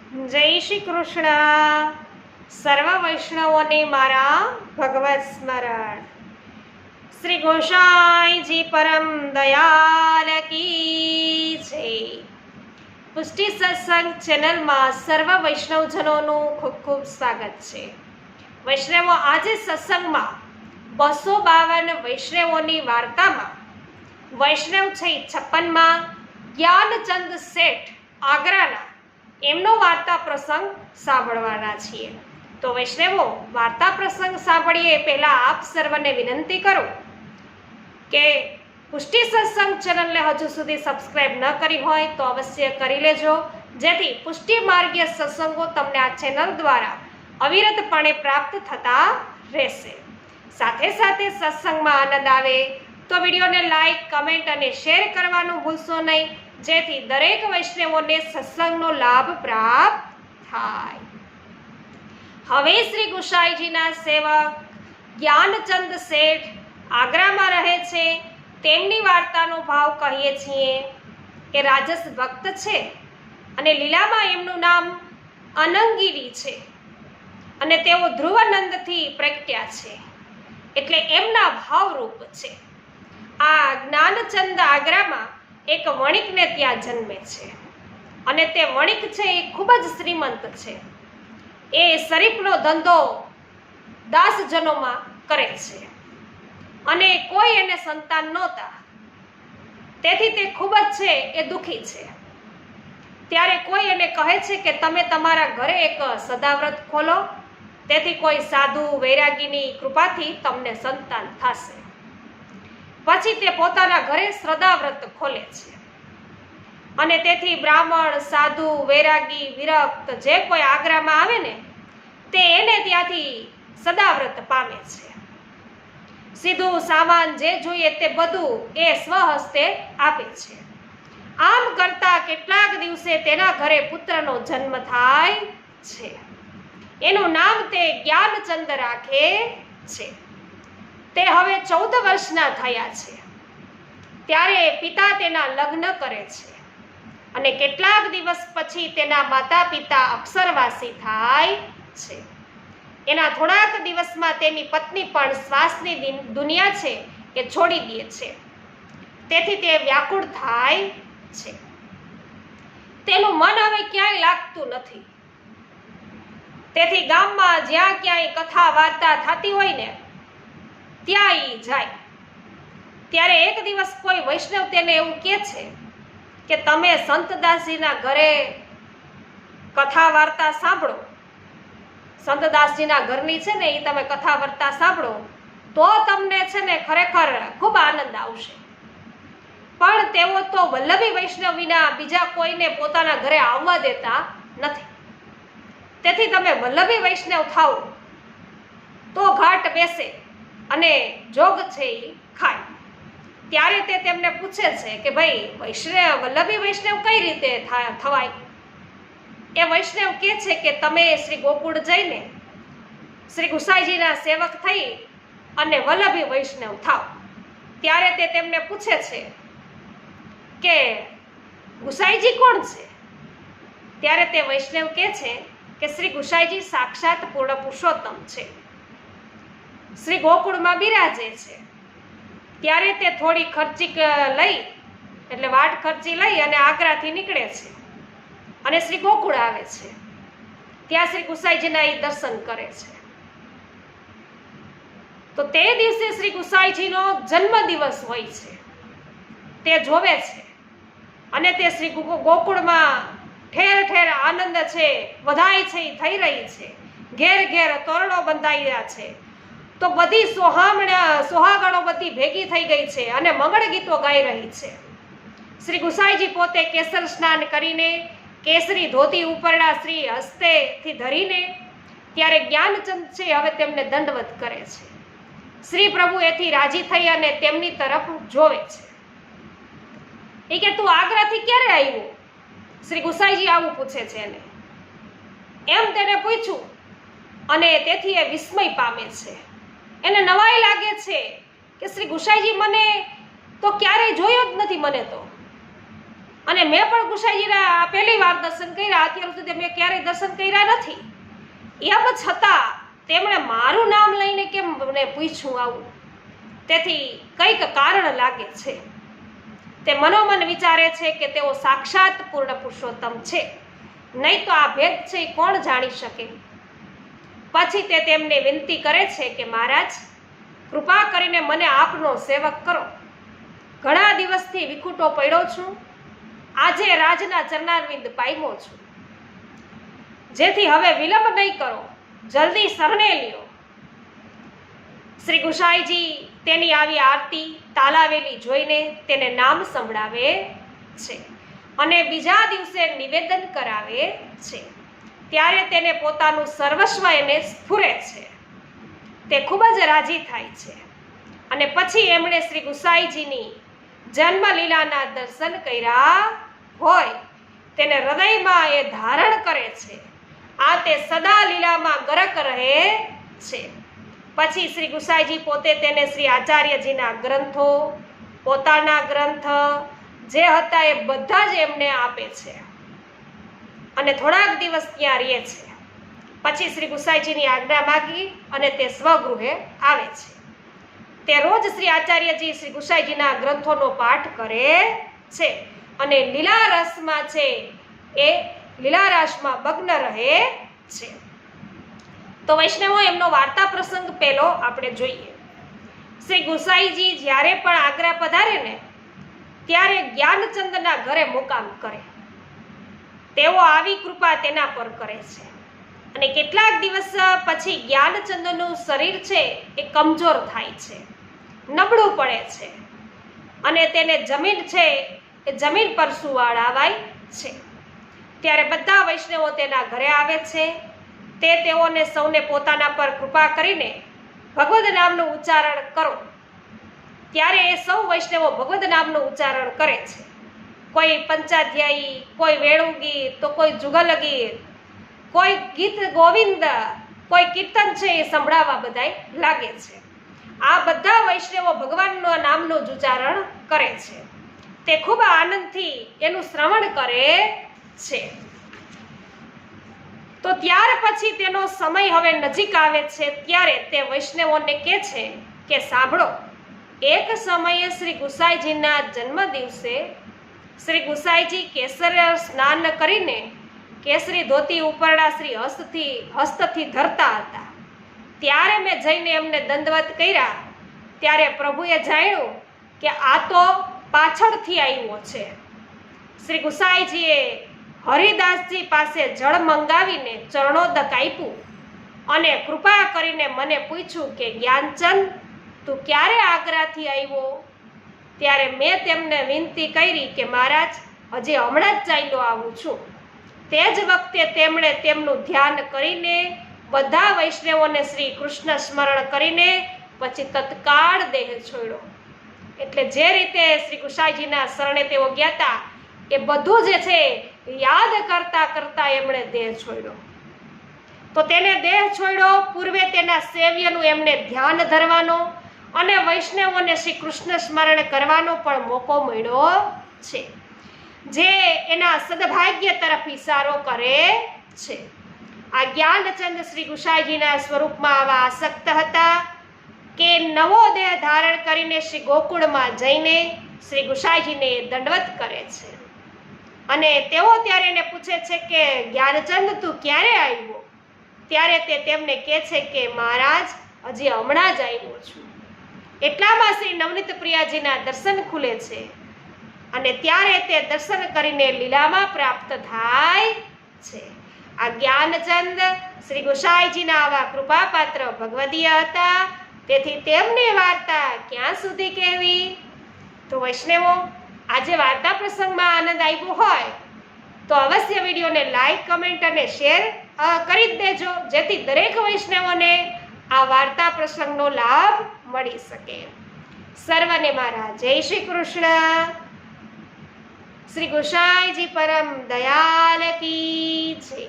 જય શ્રી કૃષ્ણ. સર્વ વૈષ્ણવોને મારા ભગવત સ્મરણ. શ્રી ગોસાઈજી પરમ દયાલ કી જય. પુષ્ટિ સત્સંગ ચેનલમાં સર્વ વૈષ્ણવજનોનું ખૂબ ખૂબ સ્વાગત છે. વૈષ્ણવો, આજે સત્સંગમાં 252 વૈષ્ણવોની વાર્તામાં વૈષ્ણવ છે 56માં જ્ઞાનચંદ શેઠ આગ્રાના એમનો વાર્તા પ્રસંગ સાંભળવાના છીએ. તો વૈષ્ણવો, વાર્તા પ્રસંગ સાંભળીએ પહેલા આપ સર્વને વિનંતી કરું કે પુષ્ટિ સત્સંગ ચેનલને હજુ સુધી સબસ્ક્રાઇબ ન કરી હોય તો અવશ્ય કરી લેજો, જેથી પુષ્ટિ માર્ગીય સત્સંગો તમને આ ચેનલ દ્વારા અવિરતપણે પ્રાપ્ત થતા રહેશે. સાથે સાથે સત્સંગમાં આનંદ આવે તો વિડીયોને લાઈક, કમેન્ટ અને શેર કરવાનું ભૂલશો નહીં, જેથી દરેક વૈષ્ણવોને સત્સંગનો લાભ પ્રાપ્ત થાય. હવે શ્રી ગુસાઈજીના સેવક જ્ઞાનચંદ શેઠ આગ્રામાં રહે છે. તેમની વાર્તાનો ભાવ કહીએ છીએ કે રાજસ ભક્ત છે અને લીલામાં એમનું નામ અનંગીરી છે અને તેઓ ધ્રુવાનંદથી પ્રગટ્યા છે, એટલે એમના ભાવરૂપ છે. આ જ્ઞાનચંદ આગ્રામાં એક વણિકને ત્યાં જન્મે છે અને તે વણિક છે એ ખૂબ જ શ્રીમંત છે. એ શરીફનો ધંધો દાસજનોમાં કરે છે અને કોઈ એને સંતાન નહોતા, તેથી તે ખૂબ જ છે એ દુઃખી છે. ત્યારે કોઈ એને કહે છે કે તમે તમારા ઘરે એક સદાવ્રત ખોલો, તેથી કોઈ સાધુ વૈરાગીની કૃપાથી તમને સંતાન થશે. પછી તે પોતાના ઘરે સદાવ્રત ખોલે છે અને તેથી બ્રાહ્મણ, સાધુ, વૈરાગી, વિરક્ત જે કોઈ આગ્રામાં આવે ને તે એને ત્યાંથી સદાવ્રત પામે છે. સીધું સામાન જે જોઈએ તે બધું એ સ્વહસ્તે આપે છે. આમ કરતા કેટલાક દિવસે તેના ઘરે પુત્રનો જન્મ થાય છે. એનું નામ તે જ્ઞાનચંદ રાખે છે. તે હવે 14 વર્ષના થયા છે. ત્યારે પિતા તેના લગ્ન કરે છે અને કેટલાક દિવસ પછી તેના માતા પિતા અક્ષરવાસી થાય છે. એના થોડાક દિવસમાં તેની પત્ની પણ શ્વાસની દુનિયા છે એ છોડી દે છે. તેથી તે વ્યાકુળ થાય છે. તેનું મન હવે ક્યાંય લાગતું નથી. તેથી ગામમાં જ્યાં ક્યાંય કથા વાર્તા થતી હોય ને ત્યાં ઈ જાય. ત્યારે એક દિવસ કોઈ વૈષ્ણવ તેને એવું કહે છે કે તમે સંતદાસજીના ઘરે કથા વાર્તા સાંભળો. સંતદાસજીના ઘરની છે ને એ તમે કથા વાર્તા સાંભળો તો તમને છે ને ખરેખર ખૂબ આનંદ આવશે. પણ તેઓ તો વલ્લભી વૈષ્ણવ વિના બીજા કોઈને પોતાના ઘરે આવવા દેતા નથી. તેથી તમે વલ્લભી વૈષ્ણવ થાવ તો ઘાટ બેસે અને જોગ છે એ ખાય. ત્યારે તે તેમને પૂછે છે કે ભાઈ વૈષ્ણવ વલ્લભી વૈષ્ણવ કઈ રીતે થવાય? એ વૈષ્ણવ કહે છે કે તમે શ્રી ગોકુળ જઈને શ્રી ગુસાઈજીના સેવક થઈ અને વલ્લભી વૈષ્ણવ થાવ. ત્યારે તે તેમને પૂછે છે કે ગુસાઈજી કોણ છે? ત્યારે તે વૈષ્ણવ કહે છે કે શ્રી ગુસાઈજી સાક્ષાત પૂર્ણ પુરુષોત્તમ છે, શ્રી ગોકુળમાં બિરાજે છે. ત્યારે તે થોડી ખર્ચી લઈ એટલે વાટ ખર્ચી લઈ અને આગ્રાથી નીકળે છે અને શ્રી ગોકુળ આવે છે. ત્યાં શ્રી ગુસાઈજીના એ દર્શન કરે છે. તો તે દિવસે શ્રી ગુસાઈજીનો જન્મદિવસ હોય છે. તે જોવે છે અને તે શ્રી ગોકુળમાં ઠેર ઠેર આનંદ છે, વધાઈ છે એ થઈ રહી છે. ઘેર ઘેર તોરણો બંધાયા છે. તો બધી સોહાગણો બધી ભેગી થઈ ગઈ છે અને મંગળ ગીતો ગાઈ રહી છે. શ્રી ગુસાઈજી પોતે કેસર સ્નાન કરીને કેસરી ધોતી ઉપરણા શ્રી હસ્તેથી ધરીને ત્યારે જ્ઞાનચંદ છે હવે તેમને દંડવત કરે છે. શ્રી પ્રભુ એથી રાજી થઈ અને તેમની તરફ જોવે છે. એ કે તું આગ્રાથી ક્યારે આવ્યો? શ્રી ગુસાઈજી આવું પૂછે છે એને. એમ તેને પૂછ્યું અને તેથી એ વિસ્મય પામે છે. એને નવાઈ લાગે છે કે શ્રી ગુસાઈજી મને તો ક્યારેય જોયો જ નથી. મને તો અને મેં પણ ગુસાઈજીના પહેલી વાર દર્શન કર્યા, અત્યાર સુધી મેં ક્યારેય દર્શન કર્યા નથી. એમ છતાં તેમણે મારું નામ લઈને કેમ મને પૂછ્યું આવું? તેથી કંઈક કારણ લાગે છે. તે મનોમન વિચારે છે કે તેઓ સાક્ષાત પૂર્ણ પુરુષોત્તમ છે, નહીં તો આ ભેદ છે એ કોણ જાણી શકે. પછી તે તેમને વિનંતી કરે છે કે મહારાજ, કૃપા કરીને મને આપનો સેવક કરો. ઘણા દિવસથી વિખૂટો પડ્યો છું, આજે રાજના ચરણારવિંદ પામ્યો છું, જેથી હવે વિલંબ નહીં કરો, જલ્દી શરણે લ્યો. શ્રી ગુસાઈજી તેની આવી આરતી તાલાવેલી જોઈને તેને નામ સંભળાવે છે અને બીજા દિવસે નિવેદન કરાવે છે. ત્યારે તેને પોતાનું સર્વસ્વ એને સ્ફુરે છે. તે ખૂબ જ રાજી થાય છે અને પછી એમણે શ્રી ગુસાઈજીની જન્મલીલાના દર્શન કર્યા હોય તેને હૃદયમાં એ ધારણ કરે છે. આ તે સદા લીલામાં ગરક રહે છે. પછી શ્રી ગુસાઈજી પોતે તેને શ્રી આચાર્યજીના ગ્રંથો, પોતાના ગ્રંથ જે હતા એ બધા જ એમને આપે છે અને થોડાક દિવસ ત્યાં રહે છે. પછી શ્રી ગુસાઈજીની આજ્ઞા માગી અને તે સ્વગૃહે આવે છે. તે રોજ શ્રી આચાર્યજી શ્રી ગુસાઈજીના ગ્રંથોનો પાઠ કરે છે અને લીલારસમાં છે એ લીલારસમાં મગ્ન રહે છે. તો વૈષ્ણવો, એમનો વાર્તા પ્રસંગ પહેલો આપણે જોઈએ. શ્રી ગુસાઈજી જ્યારે પણ આગ્રા પધારે ને ત્યારે જ્ઞાનચંદના ઘરે મુકામ કરે. તેઓ આવી કૃપા તેના પર કરે છે અને કેટલાક દિવસ પછી જ્ઞાનચંદનું શરીર છે એ કમજોર થાય છે, નબળું પડે છે અને તેને જમીન છે એ જમીન પર સુવાડાવાય છે. ત્યારે બધા વૈષ્ણવો તેના ઘરે આવે છે. તે તેઓને સૌને પોતાના પર કૃપા કરીને ભગવદ નામનું ઉચ્ચારણ કરો. ત્યારે એ સૌ વૈષ્ણવો ભગવદ નામનું ઉચ્ચારણ કરે છે. કોઈ પંચાધ્યાયી, કોઈ વેણુ ગીત, તો કોઈ જુગલ ગીત, કોઈ ગીત ગોવિંદ, કોઈ કીર્તન છે એ સંભળાવવા બધાય લાગે છે. આ બધા વૈષ્ણવો ભગવાનના નામનું જ ઉચ્ચારણ કરે છે. તે ખૂબ આનંદથી એનું શ્રવણ કરે છે. તો ત્યાર પછી તેનો સમય હવે નજીક આવે છે. ત્યારે તે વૈષ્ણવોને કહે છે કે સાંભળો, એક સમયે શ્રી ગુસાઈજીના જન્મ દિવસે શ્રી ગુસાઈજી કેસર સ્નાન કરીને કેસરી ધોતી ઉપરડા શ્રી હસ્તથી ધરતા હતા. ત્યારે મેં જઈને એમને દંડવત કર્યા. ત્યારે પ્રભુએ જાણ્યું કે આ તો પાછળથી આવ્યો છે. શ્રી ગુસાઈજીએ હરિદાસજી પાસે જળ મંગાવીને ચરણોદક આપ્યું અને કૃપા કરીને મને પૂછ્યું કે જ્ઞાનચંદ, તું ક્યારે આગ્રાથી આવ્યો? ત્યારે મેં તેમને વિનંતી કરી કે મહારાજ, હજી હમણાં જ ચાલ્યો આવું છું. તે જ વખતે તેમણે તેમનું ધ્યાન કરીને બધા વૈષ્ણવોને શ્રી કૃષ્ણ સ્મરણ કરીને પછી તત્કાળ દેહ છોડ્યો. એટલે જે રીતે શ્રી ગુસાઈજીના શરણે તેઓ ગયા હતા એ બધું જે છે યાદ કરતા કરતા એમણે દેહ છોડ્યો. તો તેને દેહ છોડ્યો. પૂર્વે તેના સેવ્યનું એમને ધ્યાન ધરવાનો અને વૈષ્ણવોને શ્રી કૃષ્ણ સ્મરણ કરવાનો પણ મોકો મળ્યો છે, જે એના સદભાગ્ય તરફ ઇશારો કરે છે. આ જ્ઞાનચંદ શ્રી ગુસાઈજીના સ્વરૂપમાં આવા આસક્ત હતા કે નવો દેહ ધારણ કરીને શ્રી ગોકુળમાં જઈને શ્રી ગુસાઈજીને દંડવત કરે છે અને તેઓ ત્યારે એને પૂછે છે કે જ્ઞાનચંદ, તું ક્યારે આવ્યો? ત્યારે તે તેમને કહે છે કે મહારાજ, હજી હમણાં જ આવ્યો છું. એટલામાં શ્રી નવનીત પ્રિયાજીના દર્શન ખુલે છે અને ત્યારે તે દર્શન કરીને લીલામાં પ્રાપ્ત થાય છે. આ જ્ઞાનચંદ શ્રી ગુસાઈજીના આવા કૃપાપાત્ર ભગવદીય હતા. તેથી તેમની વાર્તા ક્યાં સુધી કહેવી? તો વૈષ્ણવો, આજે વાર્તા પ્રસંગમાં આનંદ આવ્યો હોય તો અવશ્ય વિડીયોને લાઈક, કમેન્ટ અને શેર કરી જ દેજો, જેથી દરેક વૈષ્ણવોને આ વાર્તા પ્રસંગનો લાભ મળી શકે. સર્વને મારા જય શ્રી કૃષ્ણ. શ્રી ગુસાઈજી પરમ દયાલ કી જય.